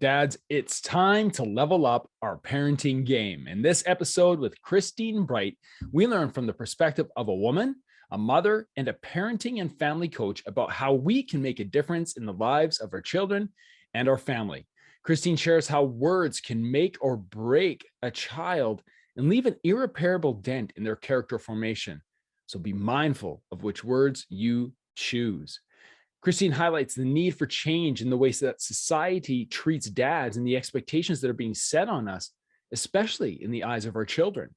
Dads, it's time to level up our parenting game. In this episode with Christine Bright, we learn from the perspective of a woman, a mother, and a parenting and family coach about how we can make a difference in the lives of our children and our family. Christine shares how words can make or break a child and leave an irreparable dent in their character formation. So be mindful of which words you choose. Christine highlights the need for change in the ways that society treats dads and the expectations that are being set on us, especially in the eyes of our children.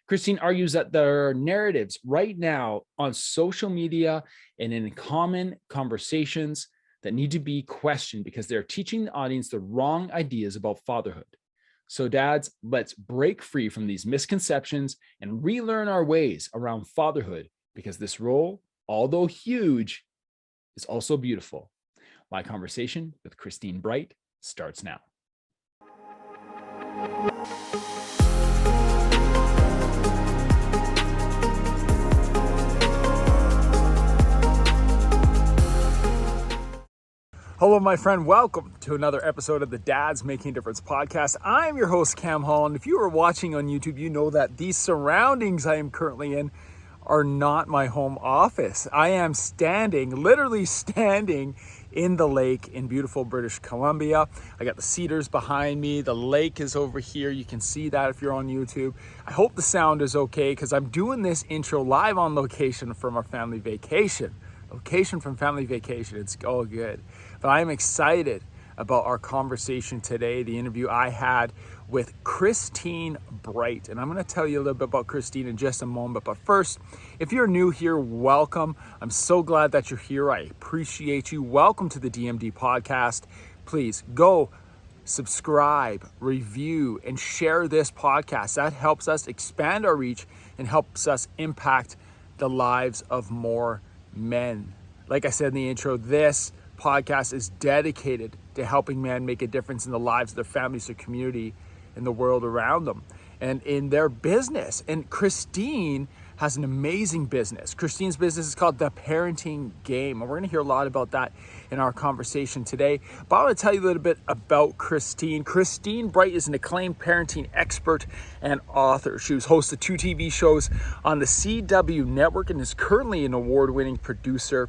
Christine argues that there are narratives right now on social media and in common conversations that need to be questioned because they're teaching the audience the wrong ideas about fatherhood. So, dads, let's break free from these misconceptions and relearn our ways around fatherhood because this role, although huge, is also beautiful. My conversation with Christine Bright starts now. Hello, my friend. Welcome to another episode of the Dads Making a Difference podcast. I'm your host, Cam Hall, and if you are watching on YouTube, you know that these surroundings I am currently in are not my home office. I am literally standing in the lake in beautiful British Columbia. I got the cedars behind me. The lake is over here. You can see that if you're on YouTube. I hope the sound is okay because I'm doing this intro live on location from our family vacation. Location from family vacation. It's all good. But I'm excited about our conversation today, the interview I had with Christine Bright. And I'm going to tell you a little bit about Christine in just a moment. But first, if you're new here, welcome. I'm so glad that you're here. I appreciate you. Welcome to the DMD podcast. Please go subscribe, review, and share this podcast. That helps us expand our reach and helps us impact the lives of more men. Like I said in the intro, this podcast is dedicated to helping men make a difference in the lives of their families, their community, and the world around them, and in their business. And Christine has an amazing business. Christine's business is called The Parenting Game, and we're going to hear a lot about that in our conversation today. But I want to tell you a little bit about Christine. Christine Bright is an acclaimed parenting expert and author. She was host of 2 TV shows on the CW network and is currently an award-winning producer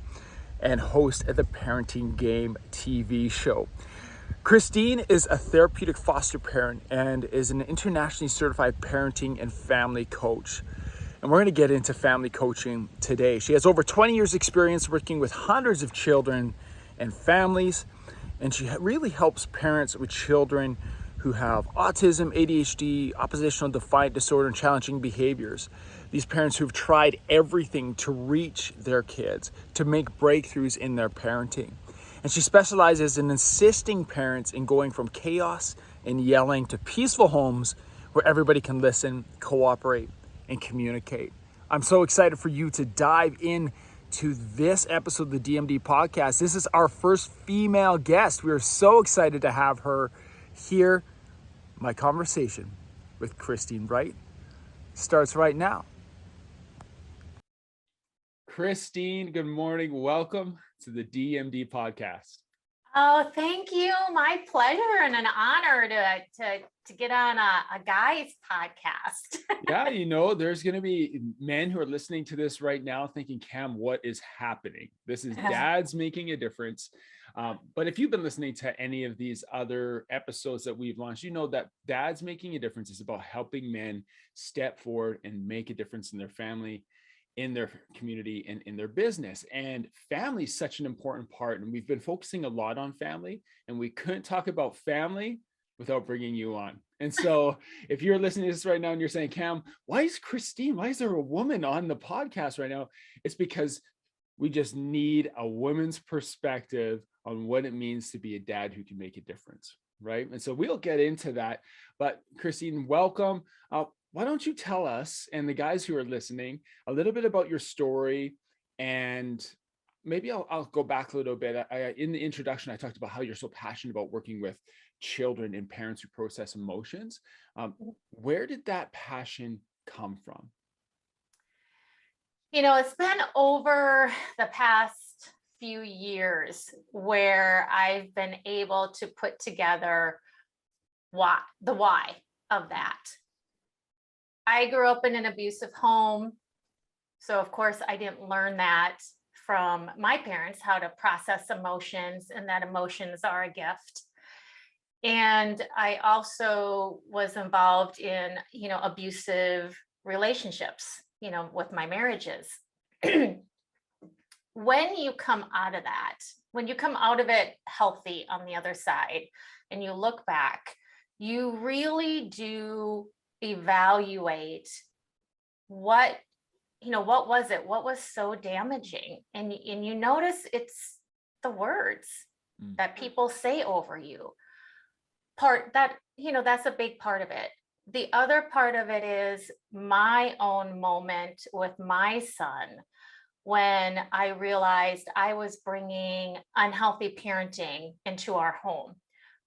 and host of the Parenting Game TV show. Christine is a therapeutic foster parent and is an internationally certified parenting and family coach. And we're going to get into family coaching today. She has over 20 years experience working with hundreds of children and families, and she really helps parents with children who have autism, ADHD, oppositional defiant disorder, and challenging behaviors. These parents who've tried everything to reach their kids, to make breakthroughs in their parenting. And she specializes in assisting parents in going from chaos and yelling to peaceful homes where everybody can listen, cooperate, and communicate. I'm so excited for you to dive in to this episode of the DMD podcast. This is our first female guest. We are so excited to have her here. My conversation with Christine Bright starts right now. Christine, good morning. Welcome to the DMD podcast. Oh, thank you. My pleasure and an honor to get on a guy's podcast. Yeah, there's going to be men who are listening to this right now thinking, Cam, what is happening? This is Dads Making a Difference. But if you've been listening to any of these other episodes that we've launched, you know that Dads Making a Difference is about helping men step forward and make a difference in their family, in their community, and in their business. And family is such an important part. And we've been focusing a lot on family, and we couldn't talk about family without bringing you on. And so if you're listening to this right now and you're saying, Cam, why is there a woman on the podcast right now? It's because we just need a woman's perspective on what it means to be a dad who can make a difference, right? And so we'll get into that. But Christine, welcome. Why don't you tell us and the guys who are listening a little bit about your story? And maybe I'll go back a little bit. In the introduction, I talked about how you're so passionate about working with children and parents who process emotions. Where did that passion come from? It's been over the past few years where I've been able to put together the why of that. I grew up in an abusive home. So of course I didn't learn that from my parents, how to process emotions, and that emotions are a gift. And I also was involved in, abusive relationships, with my marriages. When you come out of that, when you come out of it healthy on the other side, and you look back, you really do evaluate what was it? What was so damaging? And you notice it's the words that people say over you. That's a big part of it. The other part of it is my own moment with my son, when I realized I was bringing unhealthy parenting into our home.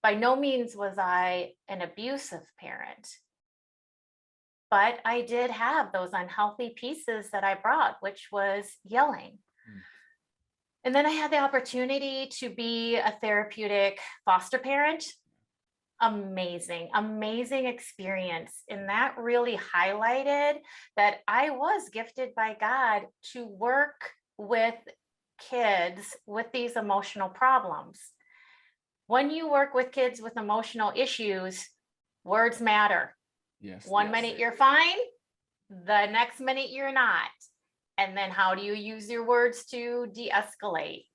By no means was I an abusive parent, but I did have those unhealthy pieces that I brought, which was yelling. And then I had the opportunity to be a therapeutic foster parent. Amazing experience. And that really highlighted that I was gifted by God to work with kids with these emotional problems. When you work with kids with emotional issues, words matter. Yes. One minute you're fine, the next minute you're not. And then how do you use your words to de-escalate?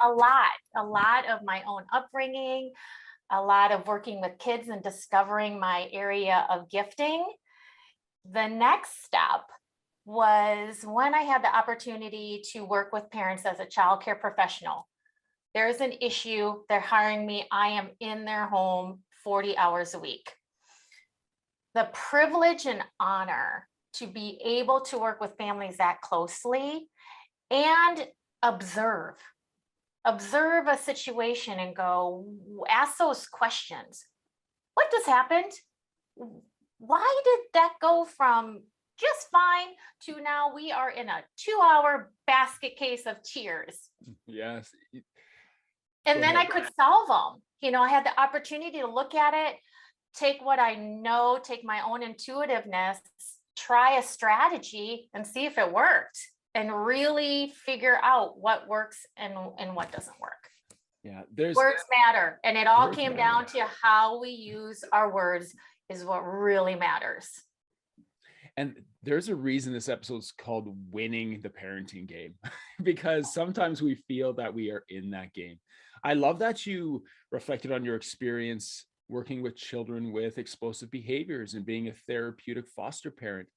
A lot of my own upbringing, a lot of working with kids and discovering my area of gifting. The next step was when I had the opportunity to work with parents as a child care professional. There's an issue, they're hiring me, I am in their home 40 hours a week. The privilege and honor to be able to work with families that closely and observe a situation and go, ask those questions. What just happened? Why did that go from just fine to now we are in a 2-hour basket case of tears? Yes. And then I could solve them. I had the opportunity to look at it, take what I know, take my own intuitiveness, try a strategy and see if it worked, and really figure out what works and what doesn't work. Yeah, words matter. And it all came down to how we use our words is what really matters. And there's a reason this episode's called Winning the Parenting Game, because sometimes we feel that we are in that game. I love that you reflected on your experience working with children with explosive behaviors and being a therapeutic foster parent,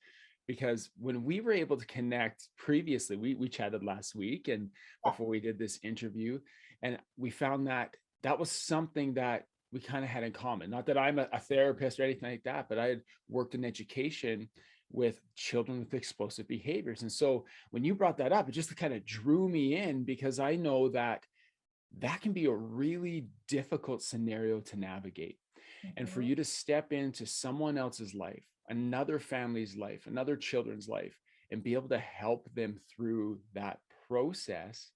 because when we were able to connect previously, we chatted last week and before we did this interview, and we found that that was something that we kind of had in common. Not that I'm a therapist or anything like that, but I had worked in education with children with explosive behaviors. And so when you brought that up, it just kind of drew me in, because I know that that can be a really difficult scenario to navigate. And for you to step into someone else's life, another family's life, another children's life, and be able to help them through that process,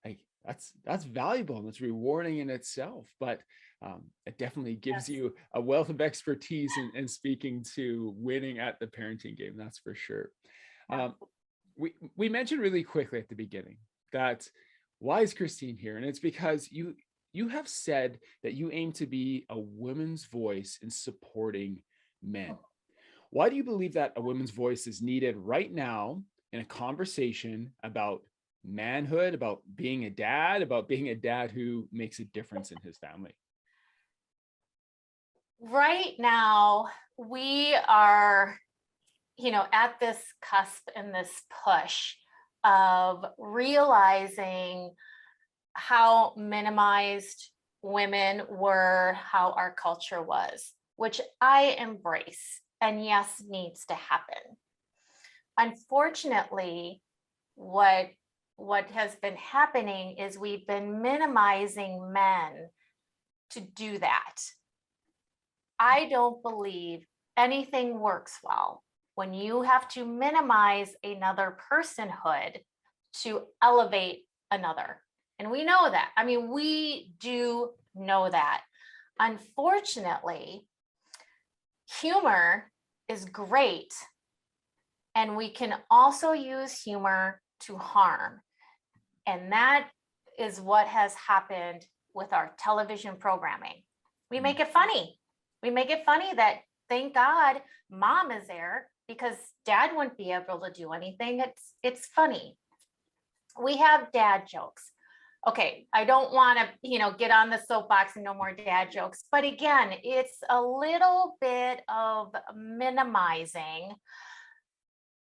like that's valuable and it's rewarding in itself. But it definitely gives you a wealth of expertise in speaking to winning at the parenting game. That's for sure. We mentioned really quickly at the beginning that why is Christine here? And it's because you have said that you aim to be a woman's voice in supporting men. Why do you believe that a woman's voice is needed right now in a conversation about manhood, about being a dad who makes a difference in his family? Right now, we are, at this cusp and this push of realizing how minimized women were, how our culture was, which I embrace and yes, needs to happen. Unfortunately, what has been happening is we've been minimizing men to do that. I don't believe anything works well when you have to minimize another personhood to elevate another. And we know that. I mean, we do know that. Unfortunately, humor is great. And we can also use humor to harm. And that is what has happened with our television programming. We make it funny. We make it funny that, thank God, mom is there because dad wouldn't be able to do anything. It's funny. We have dad jokes. Okay, I don't want to, get on the soapbox and no more dad jokes. But again, it's a little bit of minimizing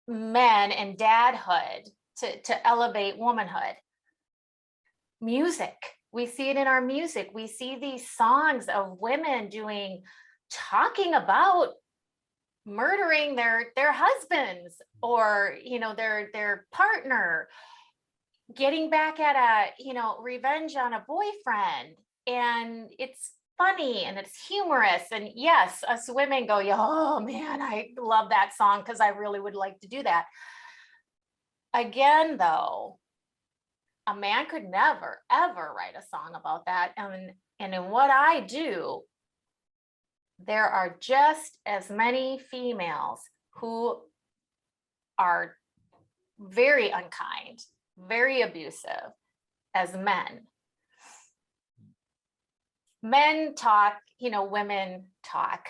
men and dadhood to elevate womanhood. Music. We see it in our music. We see these songs of women talking about murdering their husbands or their partner, getting back at revenge on a boyfriend. And it's funny and it's humorous. And yes, us women go, oh man, I love that song because I really would like to do that. Again, though, a man could never, ever write a song about that. And in what I do, there are just as many females who are very unkind, very abusive as men. Men talk, women talk.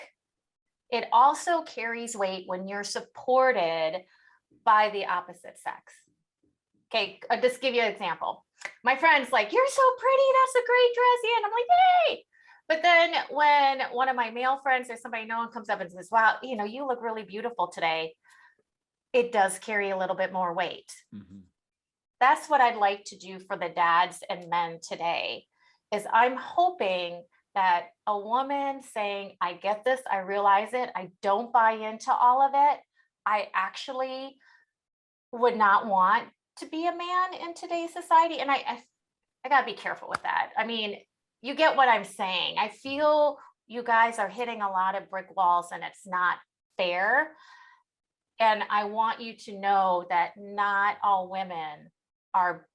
It also carries weight when you're supported by the opposite sex. Okay, I'll just give you an example. My friend's like, you're so pretty, that's a great dress. And I'm like, hey. But then when one of my male friends or somebody known comes up and says, wow, you look really beautiful today, it does carry a little bit more weight. Mm-hmm. That's what I'd like to do for the dads and men today, is I'm hoping that a woman saying, I get this, I realize it, I don't buy into all of it. I actually would not want to be a man in today's society. And I gotta be careful with that. I mean, you get what I'm saying. I feel you guys are hitting a lot of brick walls and it's not fair. And I want you to know that not all women are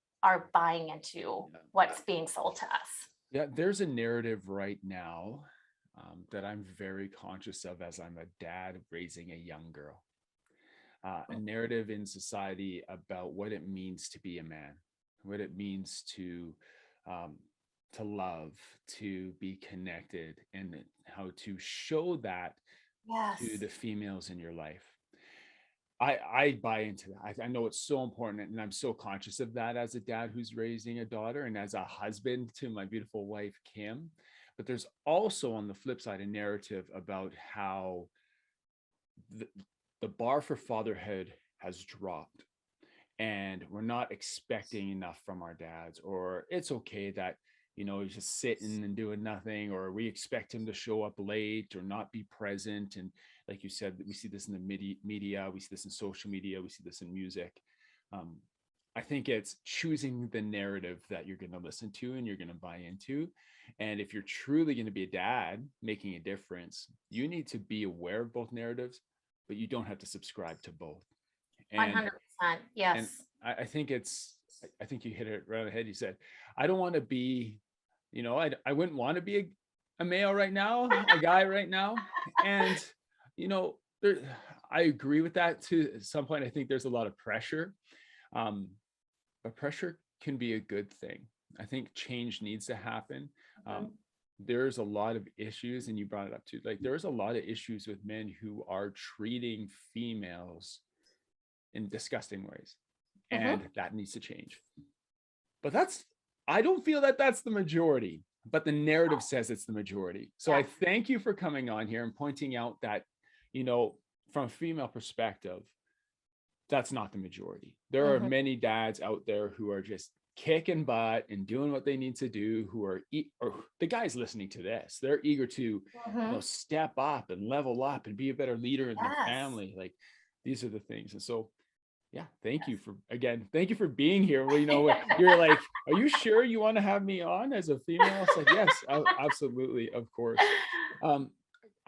buying into what's being sold to us. Yeah, there's a narrative right now that I'm very conscious of as I'm a dad raising a young girl. A narrative in society about what it means to be a man, what it means to love, to be connected, and how to show that to the females in your life. I buy into that. I know it's so important, and I'm so conscious of that as a dad who's raising a daughter and as a husband to my beautiful wife, Kim. But there's also on the flip side a narrative about how the bar for fatherhood has dropped and we're not expecting enough from our dads, or it's okay that he's just sitting and doing nothing, or we expect him to show up late or not be present. And like you said, we see this in the media, we see this in social media, we see this in music. I think it's choosing the narrative that you're going to listen to and you're going to buy into. And if you're truly going to be a dad making a difference, you need to be aware of both narratives, but you don't have to subscribe to both. And 100%. Yes. And I think you hit it right on the head. You said, I don't want to be, I wouldn't want to be a male right now, a guy right now. And, I agree with that to some point. I think there's a lot of pressure, but pressure can be a good thing. I think change needs to happen. There's a lot of issues, and you brought it up too. Like there's a lot of issues with men who are treating females in disgusting ways, and that needs to change. But I don't feel that that's the majority, but the narrative says it's the majority. So I thank you for coming on here and pointing out that, from a female perspective, that's not the majority. There are many dads out there who are just kicking butt and doing what they need to do, who are, or the guys listening to this, they're eager to step up and level up and be a better leader in their family. Like these are the things. And so thank you for being here. Well, you're like, are you sure you want to have me on as a female? It's like, yes, absolutely, of course.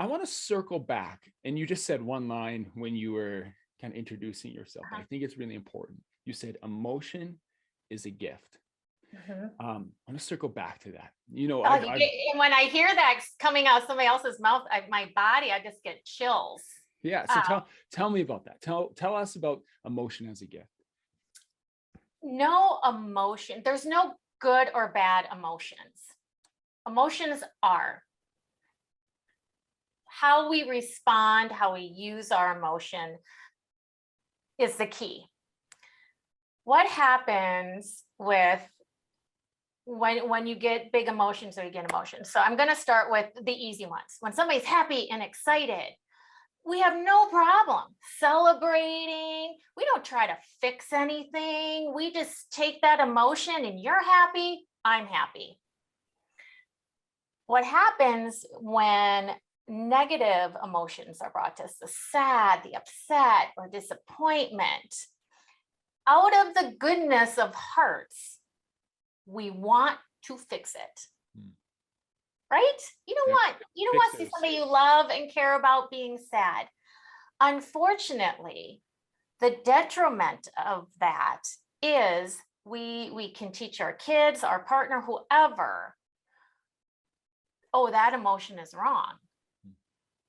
I want to circle back, and you just said one line when you were kind of introducing yourself. I think it's really important. You said emotion is a gift. I want to circle back to that. And when I hear that coming out of somebody else's mouth, my body, I just get chills. Yeah. So tell me about that. Tell us about emotion as a gift. No emotion. There's no good or bad emotions. Emotions are how we respond, how we use our emotion is the key. What happens with when you get big emotions or you get emotions? So I'm going to start with the easy ones. When somebody's happy and excited, we have no problem celebrating. We don't try to fix anything. We just take that emotion and you're happy, I'm happy. What happens when negative emotions are brought to us, the sad, the upset, or disappointment, out of the goodness of hearts, we want to fix it. Right? You don't want to see somebody you love and care about being sad. Unfortunately, the detriment of that is we can teach our kids, our partner, whoever, oh, that emotion is wrong.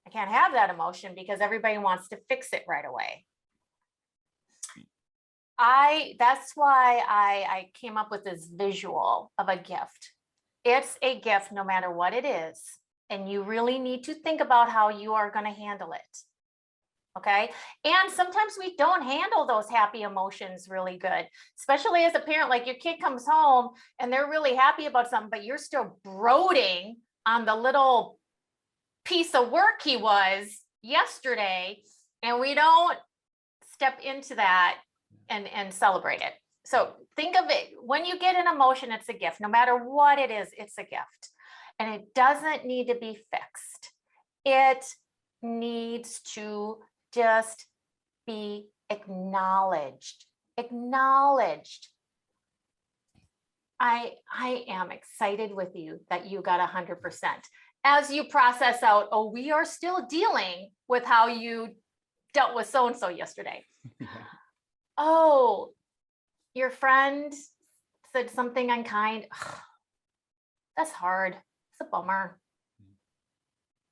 I can't have that emotion because everybody wants to fix it right away. That's why I came up with this visual of a gift. It's a gift no matter what it is. And you really need to think about how you are going to handle it. Okay. And sometimes we don't handle those happy emotions really good, especially as a parent. Like your kid comes home and they're really happy about something, but you're still brooding on the little piece of work he was yesterday. And we don't step into that and celebrate it. So think of it, when you get an emotion, it's a gift. No matter what it is, it's a gift. And it doesn't need to be fixed. It needs to just be acknowledged. I am excited with you that you got 100%. As you process out, oh, we are still dealing with how you dealt with so-and-so yesterday. Oh, your friend said something unkind. That's hard. It's a bummer.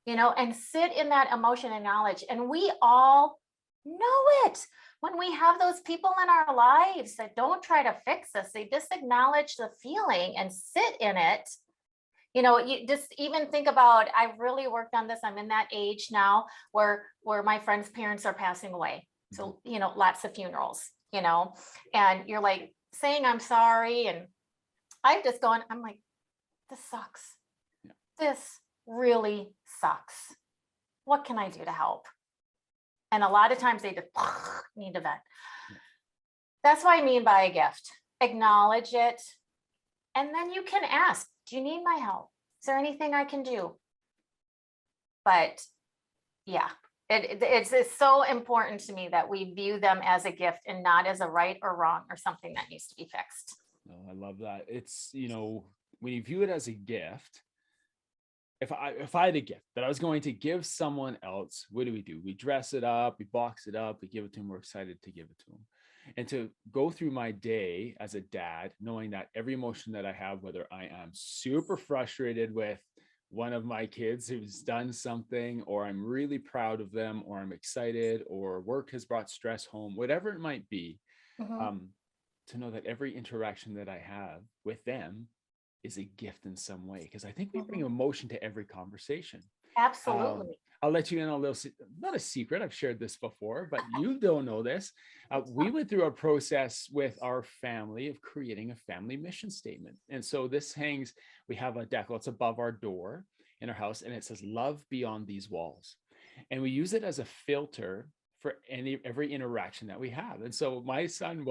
And sit in that emotion and knowledge. And we all know it. When we have those people in our lives that don't try to fix us, they just acknowledge the feeling and sit in it. You just even think about, I've really worked on this. I'm in that age now where my friends' parents are passing away. So, lots of funerals, and you're like saying, I'm sorry. And I'm like, this sucks. Yeah. This really sucks. What can I do to help? And a lot of times they just need to vent. Yeah. That's what I mean by a gift. Acknowledge it. And then you can ask, do you need my help? Is there anything I can do? But yeah, it's so important to me that we view them as a gift and not as a right or wrong or something that needs to be fixed. No, I love that. It's, when you view it as a gift, if I had a gift that I was going to give someone else, what do? We dress it up, we box it up, we give it to them, we're excited to give it to them. And to go through my day as a dad, knowing that every emotion that I have, whether I am super frustrated with one of my kids who's done something, or I'm really proud of them, or I'm excited, or work has brought stress home, whatever it might be, to know that every interaction that I have with them is a gift in some way, because I think we bring emotion to every conversation. Absolutely. I'll let you in on a little, not a secret, I've shared this before, but you don't know this. We went through a process with our family of creating a family mission statement. And so we have a decal, it's above our door in our house, and it says, love beyond these walls. And we use it as a filter for every interaction that we have. And so my son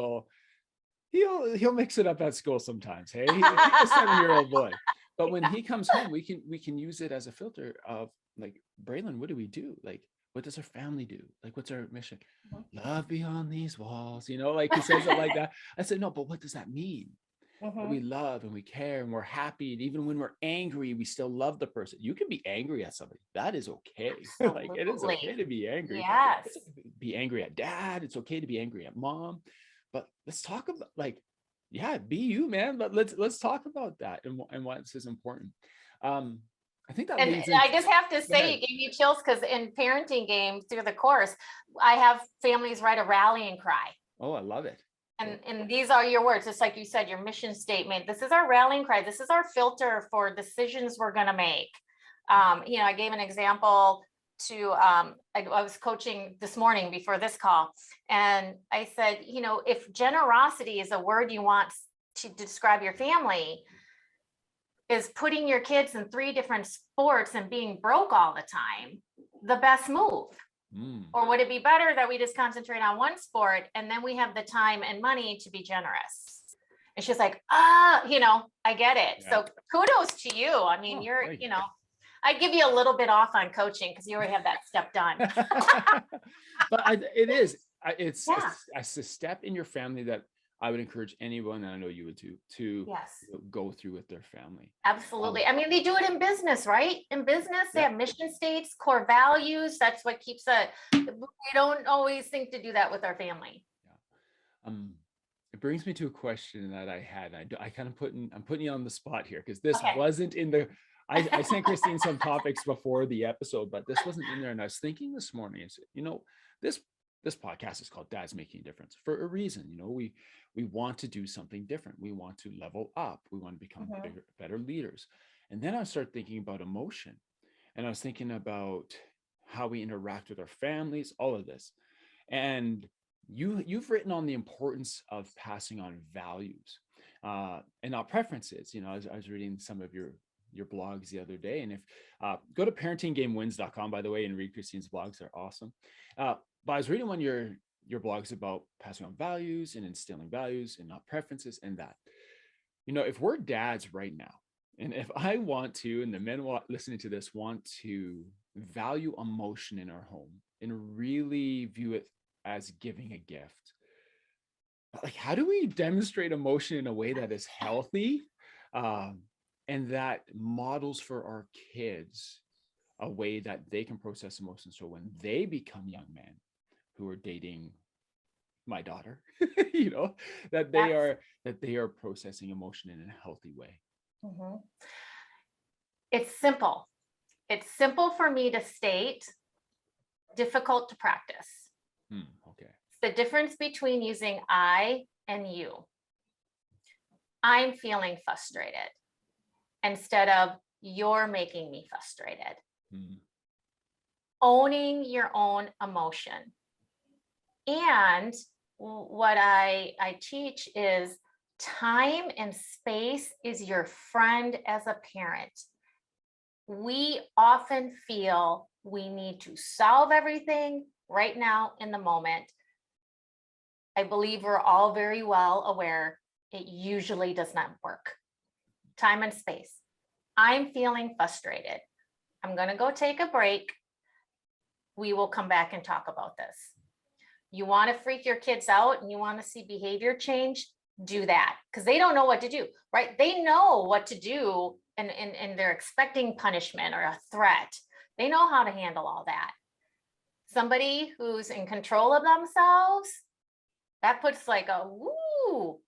he'll mix it up at school sometimes. Hey, he's a 7-year-old boy. But when he comes home, we can use it as a filter of like, Braylon, what do we do? Like, what does our family do? Like, what's our mission? Love beyond these walls, like he says it like that. I said, no, but what does that mean? We love and we care and we're happy. And even when we're angry, we still love the person. You can be angry at somebody. That is okay. Like, it is okay to be angry. Yes. It's okay to be angry at dad. It's okay to be angry at mom. But let's talk about, like, Yeah, be you, man. But let's talk about that and why this is important. Um, I think that And leads into. I just have to Go say, ahead. you gave me chills because in parenting games through the course, I have families write a rallying cry. Oh, I love it. And these are your words, just like you said, your mission statement. This is our rallying cry. This is our filter for decisions we're going to make. I gave an example to, I was coaching this morning before this call, and I said, if generosity is a word you want to describe your family, is putting your kids in 3 different sports and being broke all the time the best move? Or would it be better that we just concentrate on one sport and then we have the time and money to be generous? And she's like, I get it. Yeah. So kudos to you. I mean, I give you a little bit off on coaching because you already have that step done. But it is. It's Yeah. a step in your family that I would encourage anyone, and I know you would too, to Yes, go through with their family. absolutely. I mean, they do it in business, right? In business, they have mission states, core values. That's what keeps we don't always think to do that with our family. Yeah. It brings me to a question that I had. I kind of I'm putting you on the spot here because this wasn't in the. I sent Christine some topics before the episode, but this wasn't in there. And I was thinking this morning, this podcast is called Dad's Making a Difference for a reason. We want to do something different. We want to level up. We want to become better leaders. And then I started thinking about emotion, and I was thinking about how we interact with our families, all of this. And you've written on the importance of passing on values and not preferences. I was reading some of your blogs the other day, and if go to parentinggamewins.com, by the way, and read Christine's blogs. They're awesome. But I was reading one of your blogs about passing on values and instilling values and not preferences, and that if we're dads right now, and if I want to, and the men listening to this want to value emotion in our home and really view it as giving a gift, like, how do we demonstrate emotion in a way that is healthy and that models for our kids a way that they can process emotions, so when they become young men who are dating my daughter, that they are processing emotion in a healthy way? It's simple. It's simple for me to state, difficult to practice. Okay. It's the difference between using I and you. I'm feeling frustrated instead of you're making me frustrated. Owning your own emotion. And what I teach is time and space is your friend as a parent. We often feel we need to solve everything right now in the moment. I believe we're all very well aware it usually does not work. Time and space. I'm feeling frustrated. I'm going to go take a break. We will come back and talk about this. You want to freak your kids out and you want to see behavior change, do that, because they don't know what to do, right? They know what to do, and they're expecting punishment or a threat. They know how to handle all that. Somebody who's in control of themselves, that puts like a woo.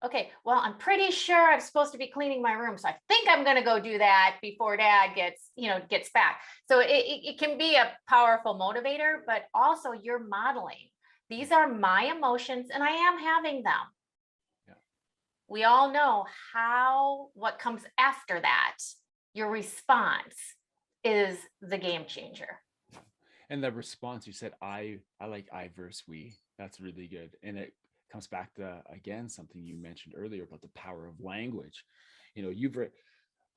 Okay, well, I'm pretty sure I'm supposed to be cleaning my room, so I think I'm going to go do that before Dad gets back. So it can be a powerful motivator, but also you're modeling. These are my emotions, and I am having them. Yeah. We all know what comes after that. Your response is the game changer. And the response, you said, I like I versus we. That's really good. And it comes back to, again, something you mentioned earlier about the power of language. You've read,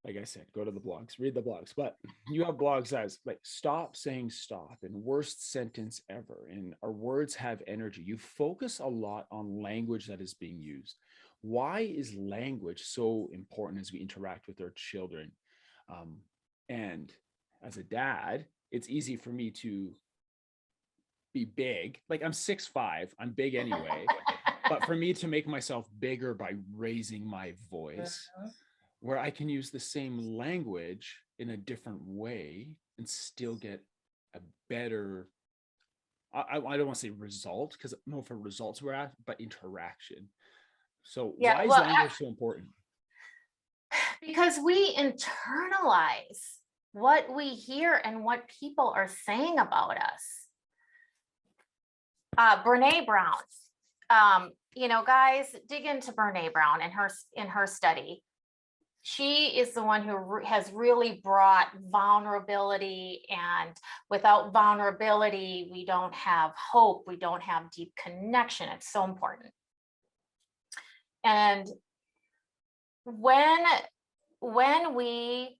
like I said, go to the blogs, read the blogs, but you have blogs as like stop saying stop and worst sentence ever. And our words have energy. You focus a lot on language that is being used. Why is language so important as we interact with our children? And as a dad, it's easy for me to be big. Like I'm 6'5", I'm big anyway. But for me to make myself bigger by raising my voice, where I can use the same language in a different way and still get a better, I don't want to say result, because I don't know if a results we're at, but interaction. So Yeah, why is well, language so important? because we internalize what we hear and what people are saying about us. Brene Brown, guys, dig into Brene Brown and her study. She is the one who has really brought vulnerability, and without vulnerability, we don't have hope, we don't have deep connection. It's so important. And when we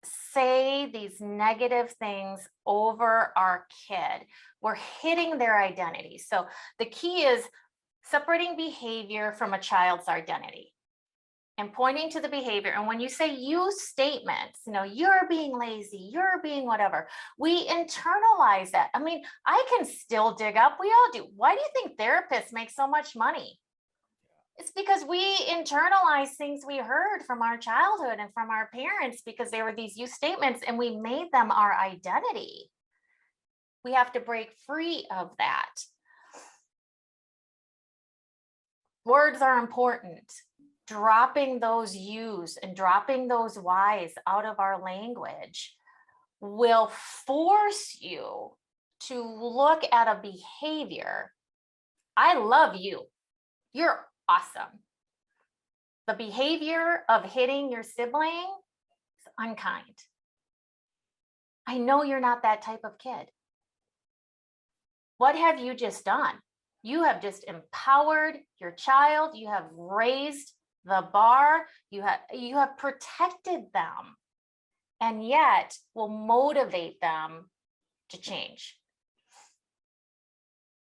say these negative things over our kid, we're hitting their identity. So the key is separating behavior from a child's identity and pointing to the behavior. And when you say use statements, you're being lazy, you're being whatever, we internalize that. I mean, I can still dig up, we all do. Why do you think therapists make so much money? It's because we internalize things we heard from our childhood and from our parents, because they were these use statements and we made them our identity. We have to break free of that. Words are important. Dropping those yous and dropping those whys out of our language will force you to look at a behavior. I love you. You're awesome. The behavior of hitting your sibling is unkind. I know you're not that type of kid. What have you just done? You have just empowered your child. You have raised the bar. You have protected them, and yet will motivate them to change.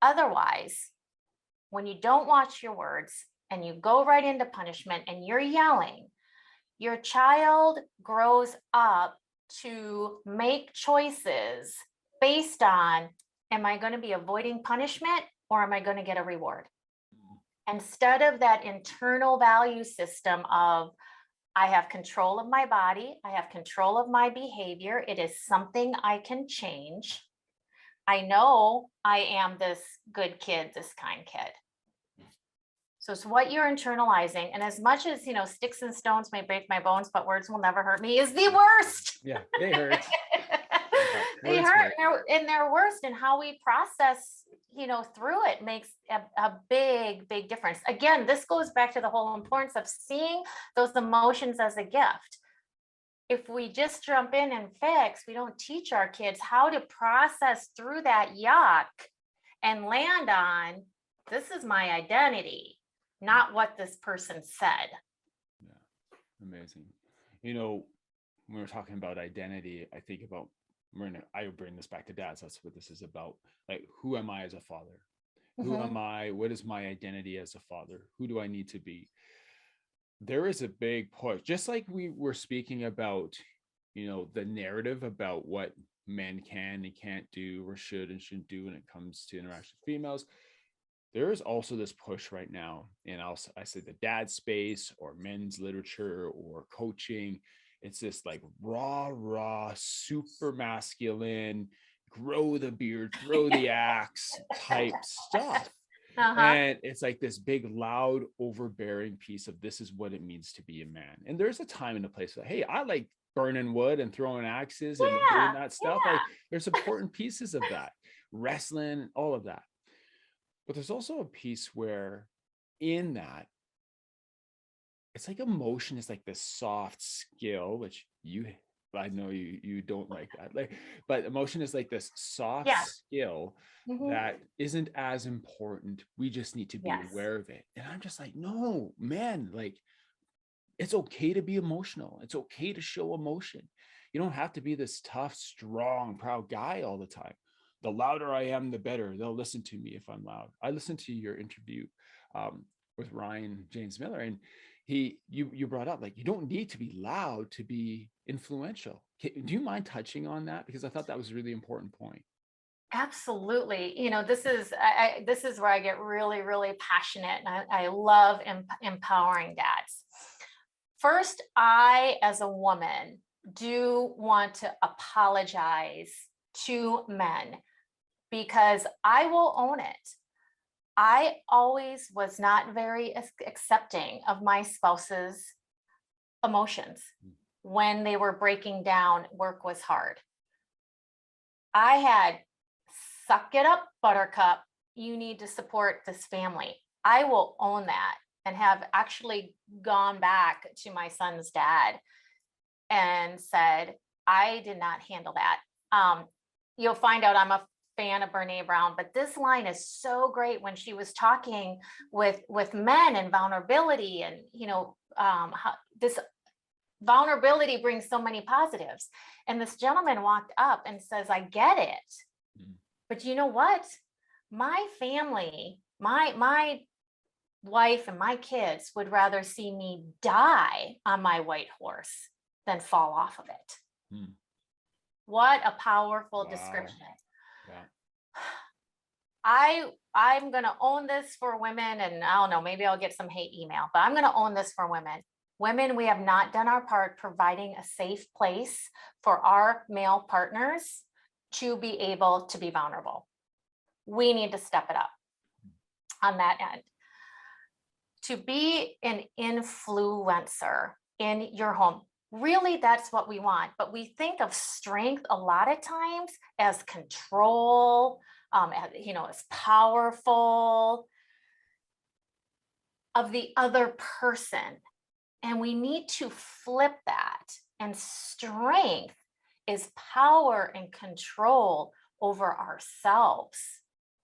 Otherwise, when you don't watch your words and you go right into punishment and you're yelling, your child grows up to make choices based on, am I going to be avoiding punishment or am I going to get a reward? Instead of that internal value system of, I have control of my body, I have control of my behavior, it is something I can change. I know I am this good kid, this kind kid. So it's what you're internalizing. And as much as, sticks and stones may break my bones, but words will never hurt me is the worst. Yeah, they hurt. They hurt, and they're worst, and how we process, through it makes a big, big difference. Again, this goes back to the whole importance of seeing those emotions as a gift. If we just jump in and fix, we don't teach our kids how to process through that yuck and land on, this is my identity, not what this person said. Yeah, amazing. When we're talking about identity, I think about, I bring this back to dads. That's what this is about. Like, who am I as a father? Who am I? What is my identity as a father? Who do I need to be? There is a big push, just like we were speaking about, the narrative about what men can and can't do or should and shouldn't do when it comes to interaction with females. There is also this push right now, and I say the dad space or men's literature or coaching. It's this like raw, super masculine, grow the beard, throw the axe type stuff. And it's like this big, loud, overbearing piece of, this is what it means to be a man. And there's a time and a place that, hey, I like burning wood and throwing axes and doing that stuff. Like, there's important pieces of that, wrestling, all of that. But there's also a piece where in that, it's like emotion is like this soft skill, which I know you don't like that. But emotion is like this soft skill that isn't as important. We just need to be aware of it. And I'm just like, no, man, like, it's okay to be emotional. It's okay to show emotion. You don't have to be this tough, strong, proud guy all the time. The louder I am, the better. They'll listen to me if I'm loud. I listened to your interview with Ryan James Miller, and you brought up, like, you don't need to be loud to be influential. Do you mind touching on that? Because I thought that was a really important point. Absolutely. This is where I get really, really passionate, and I love empowering dads. First, I, as a woman, do want to apologize to men, because I will own it. I always was not very accepting of my spouse's emotions. When they were breaking down, work was hard. I had, suck it up, buttercup. You need to support this family. I will own that, and have actually gone back to my son's dad and said, I did not handle that. You'll find out I'm a fan of Brene Brown, but this line is so great when she was talking with men and vulnerability, and how this vulnerability brings so many positives. And this gentleman walked up and says, I get it. But you know what? My family, my wife and my kids would rather see me die on my white horse than fall off of it. What a powerful description. Yeah. I'm going to own this for women, and I don't know, maybe I'll get some hate email, but I'm going to own this for women. Women, we have not done our part providing a safe place for our male partners to be able to be vulnerable. We need to step it up on that end. To be an influencer in your home, really, that's what we want. But we think of strength a lot of times as control, as powerful of the other person. And we need to flip that. And strength is power and control over ourselves,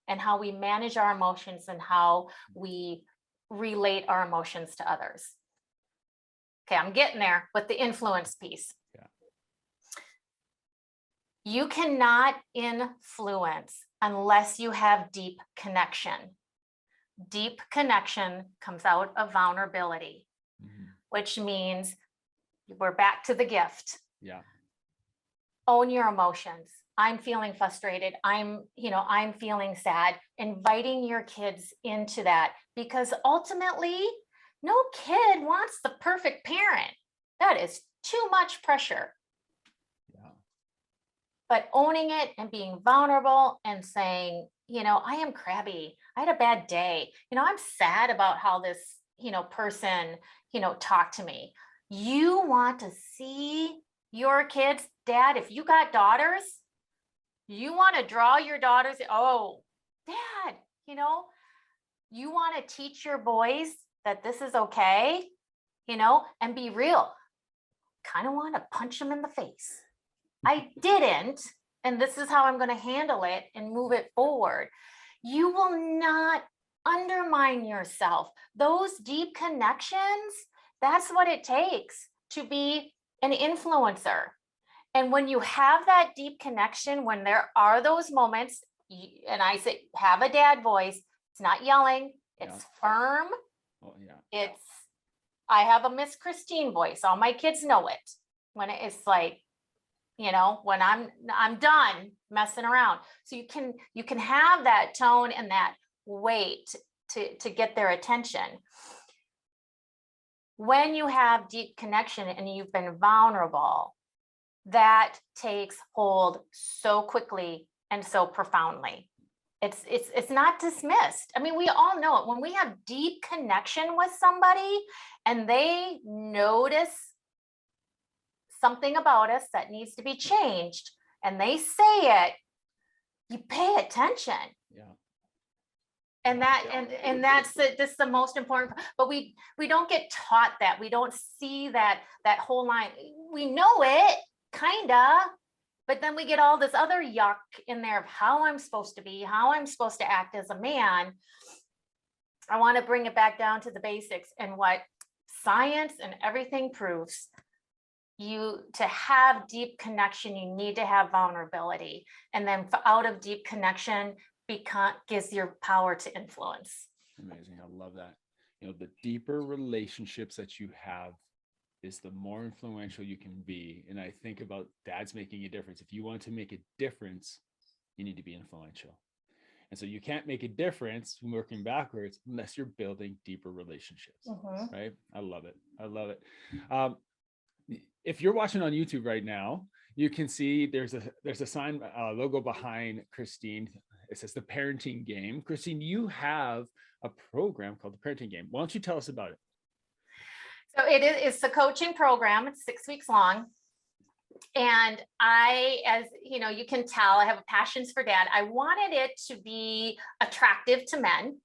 and how we manage our emotions and how we relate our emotions to others. Okay, I'm getting there with the influence piece. Yeah. You cannot influence unless you have deep connection. Deep connection comes out of vulnerability, which means we're back to the gift. Yeah. Own your emotions. I'm feeling frustrated. I'm feeling sad. Inviting your kids into that, because ultimately, no kid wants the perfect parent. That is too much pressure. Yeah. But owning it and being vulnerable and saying, I am crabby. I had a bad day. I'm sad about how this, person, talked to me. You want to see your kids, Dad, if you got daughters, you want to draw your daughters. Oh, Dad, you want to teach your boys that this is okay, and be real. Kind of want to punch them in the face. I didn't, and this is how I'm going to handle it and move it forward. You will not undermine yourself. Those deep connections, that's what it takes to be an influencer. And when you have that deep connection, when there are those moments, and I say, have a dad voice, it's not yelling, it's firm. Oh, yeah. I have a Miss Christine voice. All my kids know it. When it's like, when I'm done messing around. So you can have that tone and that weight to get their attention. When you have deep connection and you've been vulnerable, that takes hold so quickly and so profoundly. It's not dismissed. I mean, we all know it. When we have deep connection with somebody and they notice something about us that needs to be changed and they say it, you pay attention. Yeah. And that's the most important, but we don't get taught that. We don't see that whole line. We know it kinda, but then we get all this other yuck in there of how I'm supposed to be, how I'm supposed to act as a man. I want to bring it back down to the basics and what science and everything proves. To have deep connection, you need to have vulnerability. And then out of deep connection gives your power to influence. Amazing. I love that. The deeper relationships that you have is the more influential you can be. And I think about dads making a difference. If you want to make a difference, you need to be influential. And so you can't make a difference working backwards unless you're building deeper relationships, right? I love it. I love it. If you're watching on YouTube right now, you can see there's a sign logo behind Christine. It says the parenting game. Christine, you have a program called the parenting game. Why don't you tell us about it? So it's a coaching program. It's 6 weeks long. And I, as you know, you can tell, I have a passions for dad. I wanted it to be attractive to men.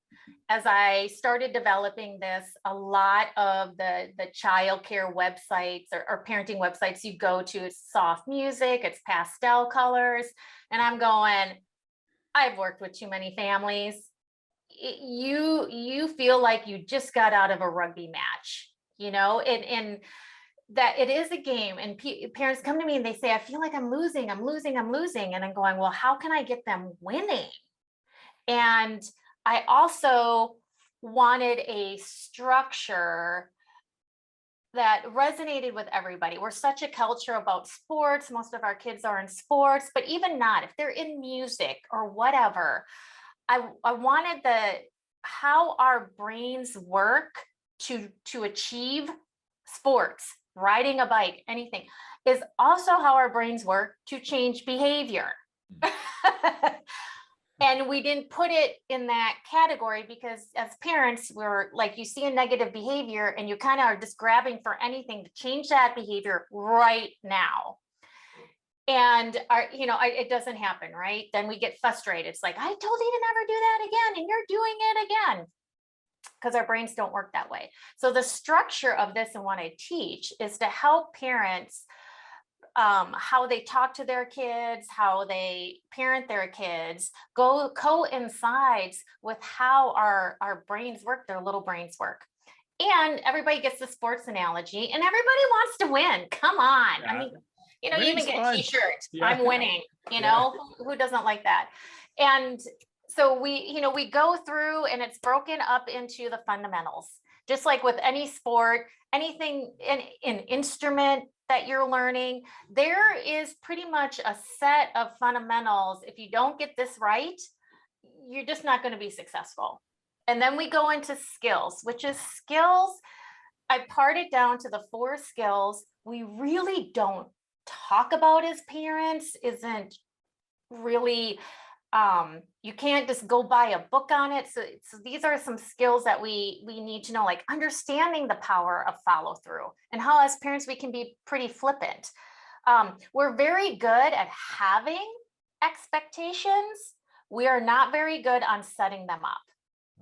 As I started developing this, a lot of the childcare websites or parenting websites you go to, it's soft music, it's pastel colors. And I'm going, I've worked with too many families. You feel like you just got out of a rugby match, you know, and that it is a game. And parents come to me and they say, I feel like I'm losing. And I'm going, well, how can I get them winning? And I also wanted a structure that resonated with everybody. We're such a culture about sports. Most of our kids are in sports, but even not, if they're in music or whatever, I wanted how our brains work to achieve sports, riding a bike, anything, is also how our brains work to change behavior. And we didn't put it in that category because as parents, we're like, you see a negative behavior and you kind of are just grabbing for anything to change that behavior right now. And it doesn't happen, right? Then we get frustrated. It's like, I told you to never do that again, and you're doing it again. Because our brains don't work that way. So the structure of this and what I teach is to help parents, how they talk to their kids, how they parent their kids, coincides with how our brains work, their little brains work. And everybody gets the sports analogy, and everybody wants to win. Come on. Yeah. I mean, you even get a t-shirt. Yeah. I'm winning, who doesn't like that? And so we go through, and it's broken up into the fundamentals, just like with any sport, anything in instrument that you're learning, there is pretty much a set of fundamentals. If you don't get this right, you're just not going to be successful. And then we go into skills, which is skills. I part it down to the 4 skills we really don't talk about as parents, isn't really, you can't just go buy a book on it. So these are some skills that we need to know, like understanding the power of follow through, and how as parents we can be pretty flippant. We're very good at having expectations. We are not very good on setting them up.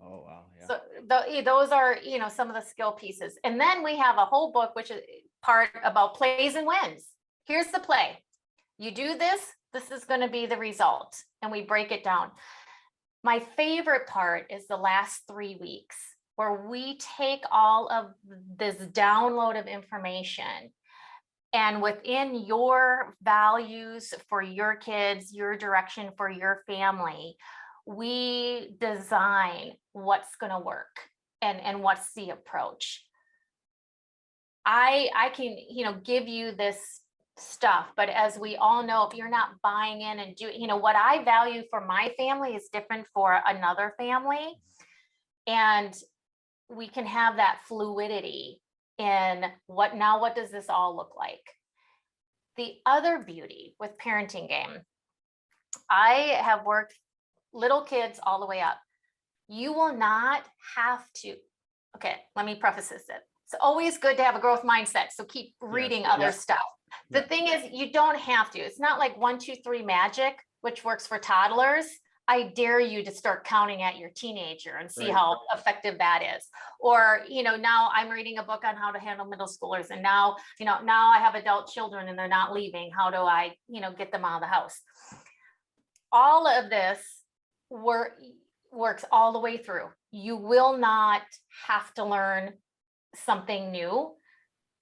Oh, wow. Yeah. So those are, some of the skill pieces. And then we have a whole book, which is part about plays and wins. Here's the play. You do this, this is going to be the result. And we break it down. My favorite part is the last 3 weeks, where we take all of this download of information, and within your values for your kids, your direction for your family, we design what's going to work and what's the approach. I can, give you this stuff, but as we all know, if you're not buying in and what I value for my family is different for another family. And we can have that fluidity in what does this all look like? The other beauty with parenting game, I have worked little kids all the way up. You will not have to, okay, let me preface this. It's always good to have a growth mindset. So keep reading other stuff. The thing is, you don't have to. It's not like 1, 2, 3 magic, which works for toddlers. I dare you to start counting at your teenager and see how effective that is. Or, now I'm reading a book on how to handle middle schoolers. And now, now I have adult children and they're not leaving. How do I, get them out of the house? All of this works all the way through. You will not have to learn something new.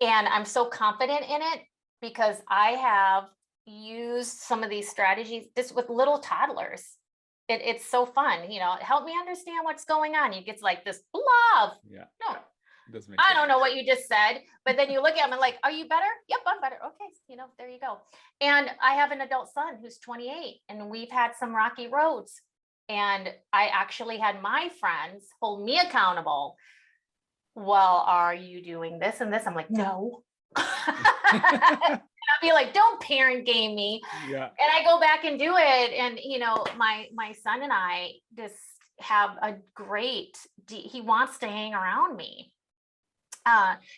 And I'm so confident in it because I have used some of these strategies just with little toddlers. It's so fun, help me understand what's going on. You get like this love. Yeah. No, I don't know what you just said, but then you look at them and like, are you better? Yep, I'm better. Okay. There you go. And I have an adult son who's 28, and we've had some rocky roads. And I actually had my friends hold me accountable. Well, are you doing this and this? I'm like, no. I'll be like, don't parent game me. Yeah. And I go back and do it. And, my son and I just have a great, he wants to hang around me.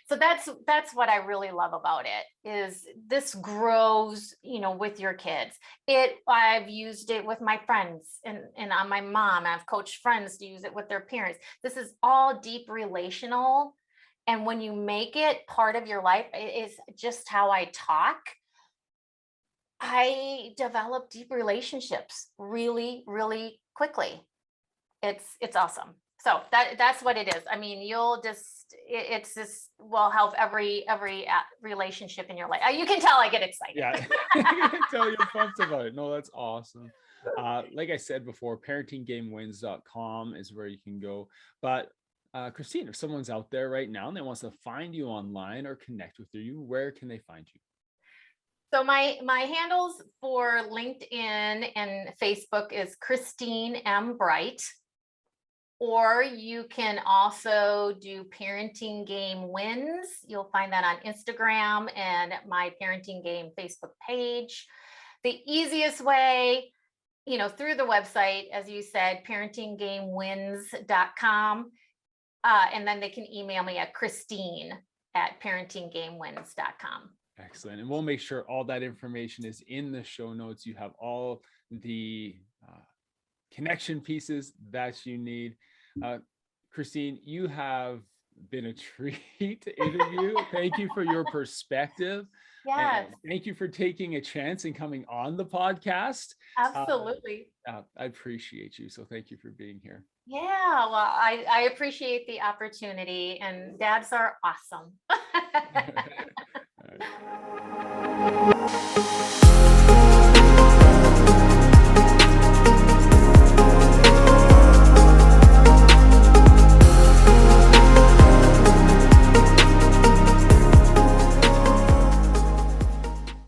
So that's what I really love about it, is this grows, with your kids. I've used it with my friends and on my mom. I've coached friends to use it with their parents. This is all deep relational. And when you make it part of your life, it is just how I talk. I develop deep relationships really, really quickly. It's awesome. So that's what it is. I mean, it's just will help every relationship in your life. You can tell I get excited. Yeah, I can tell you're pumped about it. No, that's awesome. Like I said before, parentinggamewins.com is where you can go. But Christine, if someone's out there right now and they wants to find you online or connect with you, where can they find you? So my handles for LinkedIn and Facebook is Christine M. Bright. Or you can also do Parenting Game Wins. You'll find that on Instagram and my Parenting Game Facebook page. The easiest way, through the website, as you said, parentinggamewins.com. And then they can email me at Christine@parentinggamewins.com. Excellent. And we'll make sure all that information is in the show notes. You have all the connection pieces that you need. Christine, you have been a treat to interview. Thank you for your perspective. Yes. And thank you for taking a chance and coming on the podcast. Absolutely. I appreciate you. So thank you for being here. Yeah, well, I appreciate the opportunity, and dads are awesome. All right.